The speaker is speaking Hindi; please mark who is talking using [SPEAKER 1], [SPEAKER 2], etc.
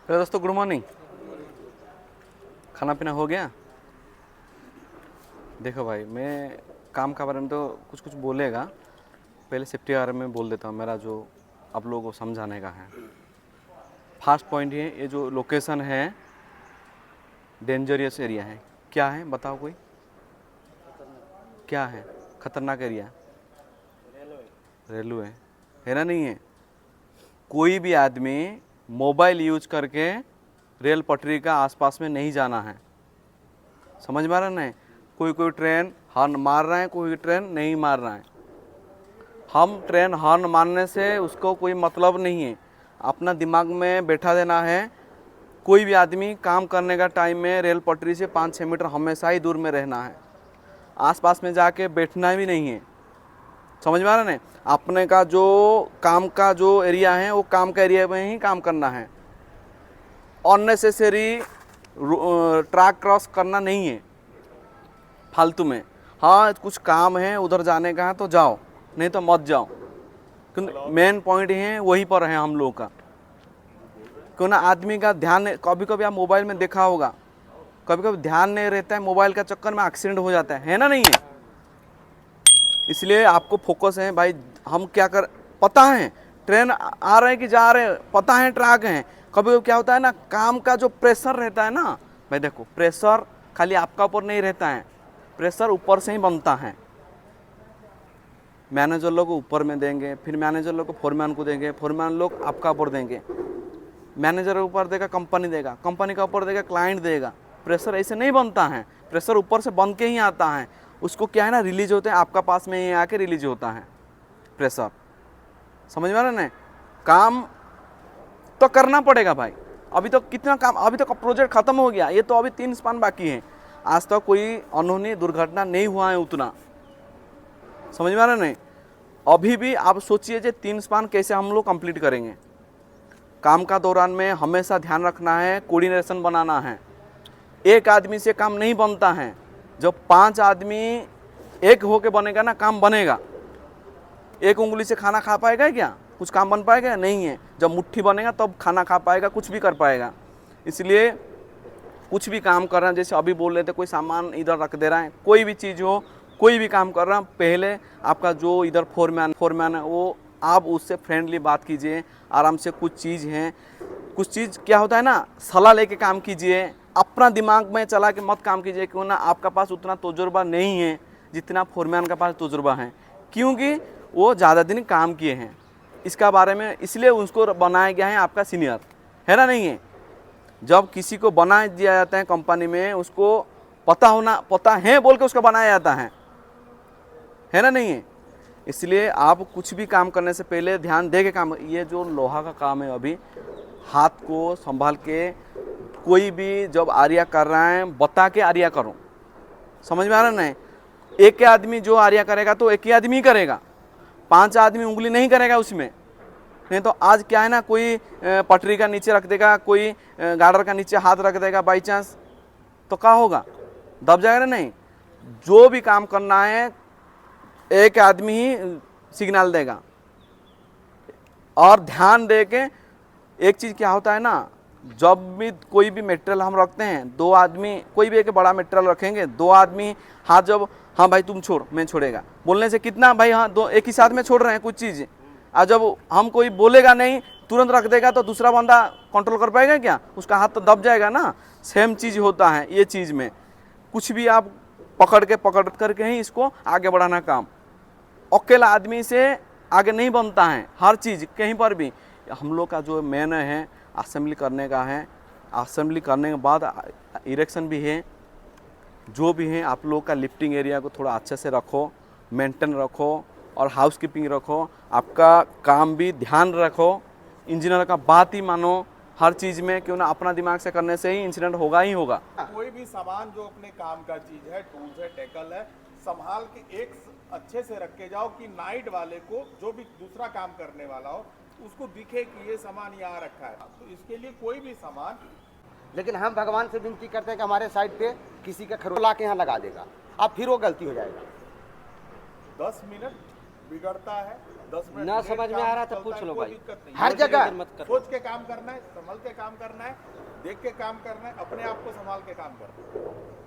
[SPEAKER 1] हेलो दोस्तों, गुड मॉर्निंग। खाना पीना हो गया? देखो भाई, मैं काम का बारे में तो कुछ कुछ बोलेगा, पहले सेफ्टी के बारे में बोल देता हूँ। मेरा जो आप लोगों को समझाने का है, फर्स्ट पॉइंट ये जो लोकेशन है डेंजरियस एरिया है। क्या है बताओ कोई? क्या है खतरनाक एरिया? रेलवे है ना? नहीं है। कोई भी आदमी मोबाइल यूज करके रेल पटरी का आसपास में नहीं जाना है। समझ में आ रहा है? कोई कोई ट्रेन हॉर्न मार रहा है, कोई ट्रेन नहीं मार रहा है। हम ट्रेन हॉर्न मारने से उसको कोई मतलब नहीं है, अपना दिमाग में बैठा देना है। कोई भी आदमी काम करने का टाइम में रेल पटरी से 5-6 मीटर हमेशा ही दूर में रहना है, आसपास में जाके बैठना भी नहीं है। समझ में आ रहा है? अपने का जो काम का जो एरिया है वो काम का एरिया में ही काम करना है। अननेसेसरी ट्रैक क्रॉस करना नहीं है फालतू में। हाँ, कुछ काम है उधर जाने का है तो जाओ, नहीं तो मत जाओ। क्योंकि मेन पॉइंट है वहीं पर है हम लोग का। क्यों ना आदमी का ध्यान, कभी कभी आप मोबाइल में देखा होगा, कभी कभी ध्यान नहीं रहता है, मोबाइल का चक्कर में एक्सीडेंट हो जाता है ना? नहीं है? इसलिए आपको फोकस है भाई। हम क्या कर, पता है ट्रेन आ रहे हैं कि जा रहे हैं, पता है ट्रैक हैं। कभी कभी क्या होता है ना, काम का जो प्रेशर रहता है ना भाई, देखो प्रेशर खाली आपका ऊपर नहीं रहता है, प्रेशर ऊपर से ही बनता है। मैनेजर लोग ऊपर में देंगे, फिर मैनेजर लोग को फोरमैन को देंगे, फोरमैन लोग आपका ऊपर देंगे, मैनेजर ऊपर देगा कंपनी देगा, कंपनी का ऊपर देगा क्लाइंट देगा। प्रेशर ऐसे नहीं बनता है, प्रेशर ऊपर से बन के ही आता है। उसको क्या है ना, रिलीज होते हैं आपका पास में ही आके रिलीज होता है प्रेशर। समझ में आ रहा है ना? काम तो करना पड़ेगा भाई। अभी तो कितना काम, अभी तो प्रोजेक्ट खत्म हो गया, ये तो अभी 3 स्पान बाकी है। आज तक तो कोई अनहोनी दुर्घटना नहीं हुआ है उतना। समझ में आ रहा है? नहीं, अभी भी आप सोचिए जो 3 स्पान कैसे हम लोग कंप्लीट करेंगे। काम का दौरान में हमेशा ध्यान रखना है, कोऑर्डिनेशन बनाना है। एक आदमी से काम नहीं बनता है, जब 5 आदमी एक होके बनेगा ना काम बनेगा। एक उंगली से खाना खा पाएगा क्या? कुछ काम बन पाएगा? नहीं है। जब मुट्ठी बनेगा तब खाना खा पाएगा, कुछ भी कर पाएगा। इसलिए कुछ भी काम कर रहे हैं, जैसे अभी बोल रहे थे कोई सामान इधर रख दे रहा है, कोई भी चीज़ हो, कोई भी काम कर रहा है, पहले आपका जो इधर फोरमैन है वो आप उससे फ्रेंडली बात कीजिए, आराम से। कुछ चीज़ है, कुछ चीज़ क्या होता है ना, सलाह लेके काम कीजिए, अपना दिमाग में चला के मत काम कीजिए। क्यों ना आपका पास उतना तजुर्बा नहीं है जितना फोरमैन का पास तजुर्बा है, क्योंकि वो ज़्यादा दिन काम किए हैं इसका बारे में, इसलिए उसको बनाया गया है आपका सीनियर, है ना? नहीं है? जब किसी को बना दिया जाता है कंपनी में, उसको पता है बोल के उसका बनाया जाता है ना? नहीं है? इसलिए आप कुछ भी काम करने से पहले ध्यान दे के काम। ये जो लोहा का काम है, अभी हाथ को संभाल के, कोई भी जब आर्या कर रहा है बता के आर्या करो। समझ में आ रहा है? नहीं, एक आदमी जो आर्या करेगा तो एक ही आदमी ही करेगा, 5 आदमी उंगली नहीं करेगा उसमें। नहीं तो आज क्या है ना, कोई पटरी का नीचे रख देगा, कोई गार्डर का नीचे हाथ रख देगा बाई चांस, तो क्या होगा? दब जाएगा ना? नहीं, जो भी काम करना है एक आदमी ही सिग्नल देगा। और ध्यान दे के, एक चीज़ क्या होता है ना, जब भी कोई भी मटेरियल हम रखते हैं, 2 आदमी, कोई भी एक बड़ा मटेरियल रखेंगे, 2 आदमी हाथ, जब हाँ भाई तुम छोड़ मैं छोड़ेगा बोलने से कितना भाई, हाँ दो एक ही साथ में छोड़ रहे हैं कुछ चीज़। और जब हम कोई बोलेगा नहीं, तुरंत रख देगा, तो दूसरा बंदा कंट्रोल कर पाएगा क्या? उसका हाथ तो दब जाएगा ना। सेम चीज़ होता है ये चीज़ में। कुछ भी आप पकड़ करके ही इसको आगे बढ़ाना काम। अकेला आदमी से आगे नहीं बनता है हर चीज़ कहीं पर भी। हम लोग का जो मेन है असेंबली करने का है, असेंबली करने के बाद इरेक्शन भी है। जो भी है आप लोग का लिफ्टिंग एरिया को थोड़ा अच्छे से रखो, मेंटेन रखो और हाउसकीपिंग रखो। आपका काम भी ध्यान रखो, इंजीनियर का बात ही मानो हर चीज़ में। क्यों ना अपना दिमाग से करने से ही इंसिडेंट होगा ही होगा।
[SPEAKER 2] कोई भी सामान जो अपने काम का चीज है, टूल्स है, टेकल है, संभाल के एक अच्छे से रख के जाओ कि नाइट वाले को, जो भी दूसरा काम करने वाला हो, उसको दिखे कि ये सामान यहाँ रखा है। तो इसके लिए कोई भी सामान,
[SPEAKER 3] लेकिन हम भगवान से विनती करते हैं कि हमारे साइड पे किसी का खरोला के यहाँ लगा देगा, अब फिर वो गलती हो जाएगा।
[SPEAKER 2] 10 मिनट बिगड़ता है, 10 मिनट
[SPEAKER 3] ना
[SPEAKER 2] लेट
[SPEAKER 3] समझ में
[SPEAKER 2] काम
[SPEAKER 3] आ रहा तो
[SPEAKER 2] चलता
[SPEAKER 3] पूछ
[SPEAKER 2] है,
[SPEAKER 3] लो
[SPEAKER 2] कोई
[SPEAKER 3] भाई।
[SPEAKER 2] दिक्कत नहीं।
[SPEAKER 3] हर जगह
[SPEAKER 4] मत कर।
[SPEAKER 2] सोच के काम करना है, संभल के काम करना है, देख के काम करना है, अपने आप को संभाल के काम करना है।